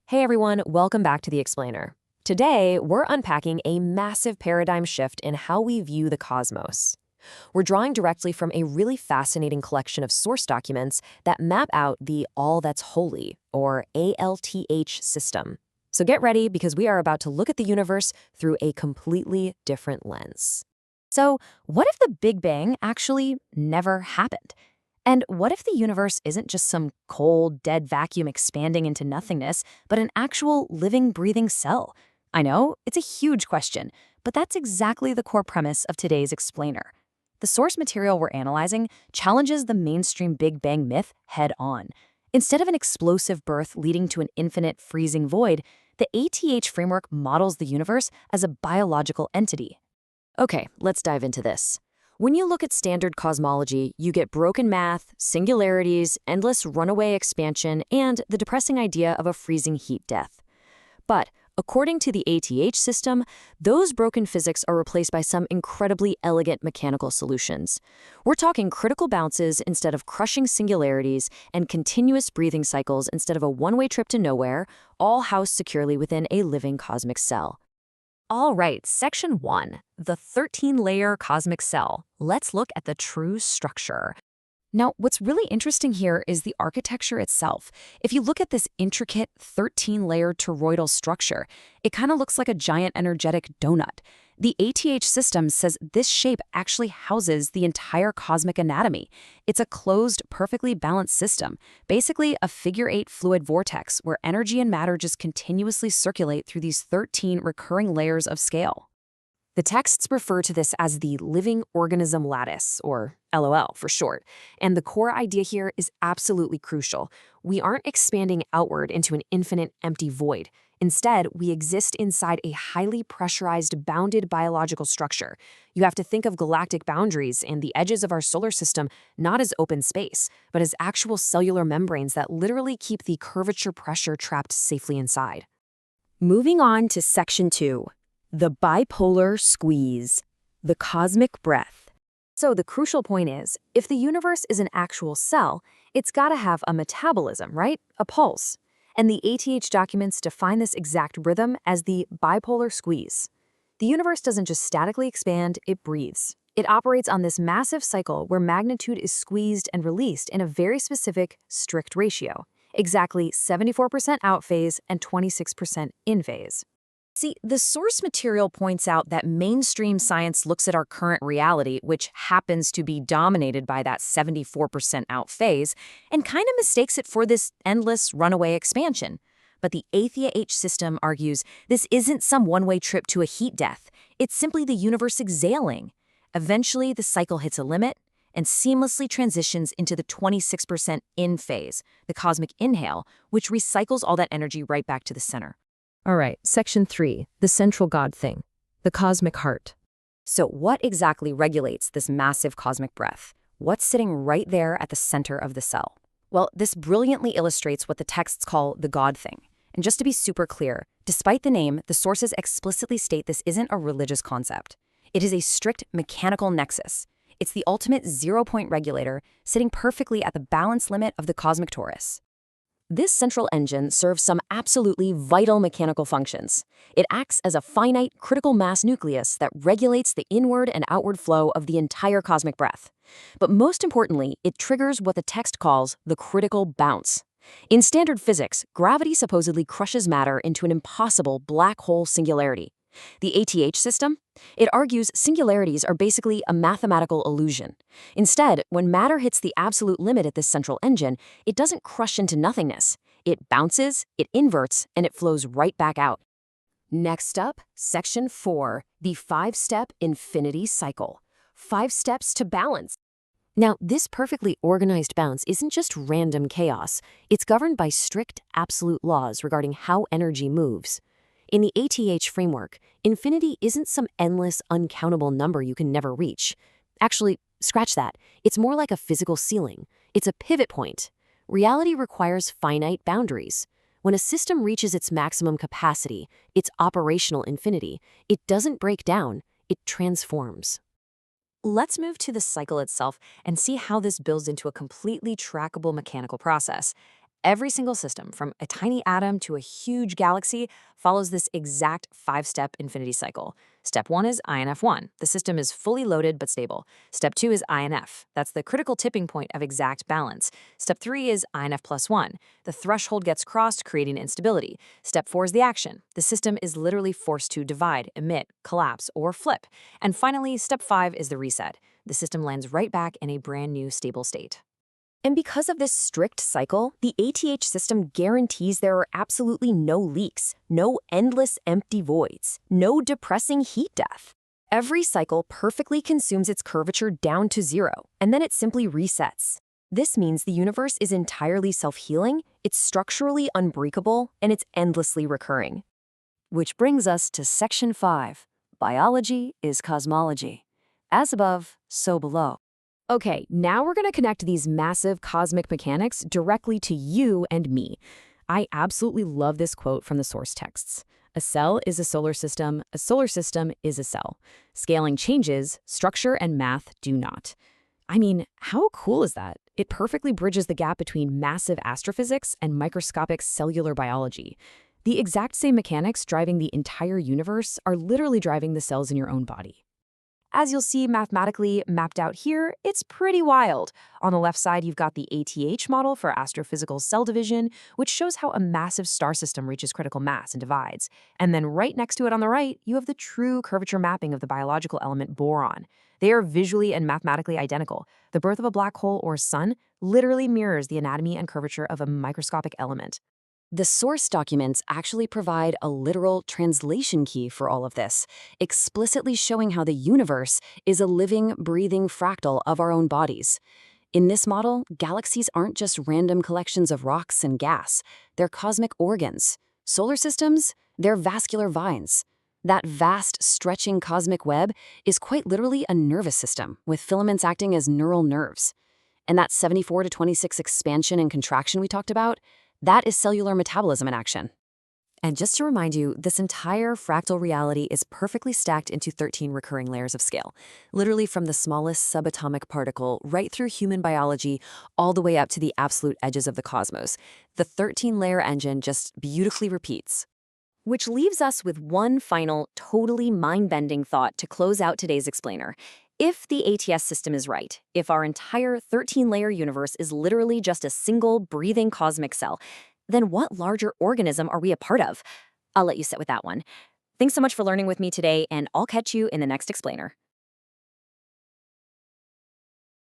Hey everyone, welcome back to The Explainer. Today, we're unpacking a massive paradigm shift in how we view the cosmos. We're drawing directly from a really fascinating collection of source documents that map out the All That's Holy, or ALTH system. So get ready because we are about to look at the universe through a completely different lens. So, what if the Big Bang actually never happened? And what if the universe isn't just some cold, dead vacuum expanding into nothingness, but an actual living, breathing cell? I know, it's a huge question, but that's exactly the core premise of today's explainer. The source material we're analyzing challenges the mainstream Big Bang myth head on. Instead of an explosive birth leading to an infinite freezing void, the ATH framework models the universe as a biological entity. Okay, let's dive into this. When you look at standard cosmology, you get broken math, singularities, endless runaway expansion, and the depressing idea of a freezing heat death. But according to the ATH system, those broken physics are replaced by some incredibly elegant mechanical solutions. We're talking critical bounces instead of crushing singularities and continuous breathing cycles instead of a one-way trip to nowhere, all housed securely within a living cosmic cell. All right, Section 1, the 13-layer cosmic cell. Let's look at the true structure. Now, what's really interesting here is the architecture itself. If you look at this intricate 13-layer toroidal structure, it kind of looks like a giant energetic donut. The ATH system says this shape actually houses the entire cosmic anatomy. It's a closed, perfectly balanced system, basically a figure-8 fluid vortex where energy and matter just continuously circulate through these 13 recurring layers of scale. The texts refer to this as the living organism lattice, or LOL for short, and the core idea here is absolutely crucial. We aren't expanding outward into an infinite empty void. Instead, we exist inside a highly pressurized, bounded biological structure. You have to think of galactic boundaries and the edges of our solar system not as open space, but as actual cellular membranes that literally keep the curvature pressure trapped safely inside. Moving on to Section 2. The bipolar squeeze, the cosmic breath. So the crucial point is, if the universe is an actual cell, it's got to have a metabolism, right? A pulse. And the ATH documents define this exact rhythm as the bipolar squeeze. The universe doesn't just statically expand, it breathes. It operates on this massive cycle where magnitude is squeezed and released in a very specific, strict ratio, exactly 74% out phase and 26% in phase. See, the source material points out that mainstream science looks at our current reality, which happens to be dominated by that 74% out phase, and kind of mistakes it for this endless runaway expansion. But the ATH system argues this isn't some one-way trip to a heat death. It's simply the universe exhaling. Eventually, the cycle hits a limit and seamlessly transitions into the 26% in phase, the cosmic inhale, which recycles all that energy right back to the center. All right, Section 3, the central God thing, the cosmic heart. So what exactly regulates this massive cosmic breath? What's sitting right there at the center of the cell? Well, this brilliantly illustrates what the texts call the God thing. And just to be super clear, despite the name, the sources explicitly state this isn't a religious concept. It is a strict mechanical nexus. It's the ultimate zero-point regulator, sitting perfectly at the balance limit of the cosmic torus. This central engine serves some absolutely vital mechanical functions. It acts as a finite critical mass nucleus that regulates the inward and outward flow of the entire cosmic breath. But most importantly, it triggers what the text calls the critical bounce. In standard physics, gravity supposedly crushes matter into an impossible black hole singularity. The ATH system? It argues singularities are basically a mathematical illusion. Instead, when matter hits the absolute limit at this central engine, it doesn't crush into nothingness. It bounces, it inverts, and it flows right back out. Next up, Section 4, the 5-step infinity cycle. 5 steps to balance. Now, this perfectly organized bounce isn't just random chaos. It's governed by strict, absolute laws regarding how energy moves. In the ATH framework, infinity isn't some endless, uncountable number you can never reach. Actually, scratch that. It's more like a physical ceiling. It's a pivot point. Reality requires finite boundaries. When a system reaches its maximum capacity, its operational infinity, it doesn't break down, it transforms. Let's move to the cycle itself and see how this builds into a completely trackable mechanical process. Every single system, from a tiny atom to a huge galaxy, follows this exact 5-step infinity cycle. Step 1 is INF1. The system is fully loaded but stable. Step 2 is INF. That's the critical tipping point of exact balance. Step 3 is INF plus 1. The threshold gets crossed, creating instability. Step 4 is the action. The system is literally forced to divide, emit, collapse, or flip. And finally, Step 5 is the reset. The system lands right back in a brand new stable state. And because of this strict cycle, the ATH system guarantees there are absolutely no leaks, no endless empty voids, no depressing heat death. Every cycle perfectly consumes its curvature down to zero, and then it simply resets. This means the universe is entirely self-healing, it's structurally unbreakable, and it's endlessly recurring. Which brings us to Section 5. Biology is cosmology. As above, so below. Okay, now we're going to connect these massive cosmic mechanics directly to you and me. I absolutely love this quote from the source texts. A cell is a solar system is a cell. Scaling changes, structure and math do not. I mean, how cool is that? It perfectly bridges the gap between massive astrophysics and microscopic cellular biology. The exact same mechanics driving the entire universe are literally driving the cells in your own body. As you'll see mathematically mapped out here, it's pretty wild. On the left side, you've got the ATH model for astrophysical cell division, which shows how a massive star system reaches critical mass and divides. And then right next to it on the right, you have the true curvature mapping of the biological element boron. They are visually and mathematically identical. The birth of a black hole or sun literally mirrors the anatomy and curvature of a microscopic element. The source documents actually provide a literal translation key for all of this, explicitly showing how the universe is a living, breathing fractal of our own bodies. In this model, galaxies aren't just random collections of rocks and gas. They're cosmic organs. Solar systems, they're vascular vines. That vast, stretching cosmic web is quite literally a nervous system, with filaments acting as neural nerves. And that 74 to 26 expansion and contraction we talked about, that is cellular metabolism in action. And just to remind you, this entire fractal reality is perfectly stacked into 13 recurring layers of scale, literally from the smallest subatomic particle right through human biology all the way up to the absolute edges of the cosmos. The 13-layer engine just beautifully repeats. Which leaves us with one final, totally mind-bending thought to close out today's explainer. If the ATS system is right, if our entire 13-layer universe is literally just a single breathing cosmic cell, then what larger organism are we a part of? I'll let you sit with that one. Thanks so much for learning with me today, and I'll catch you in the next explainer.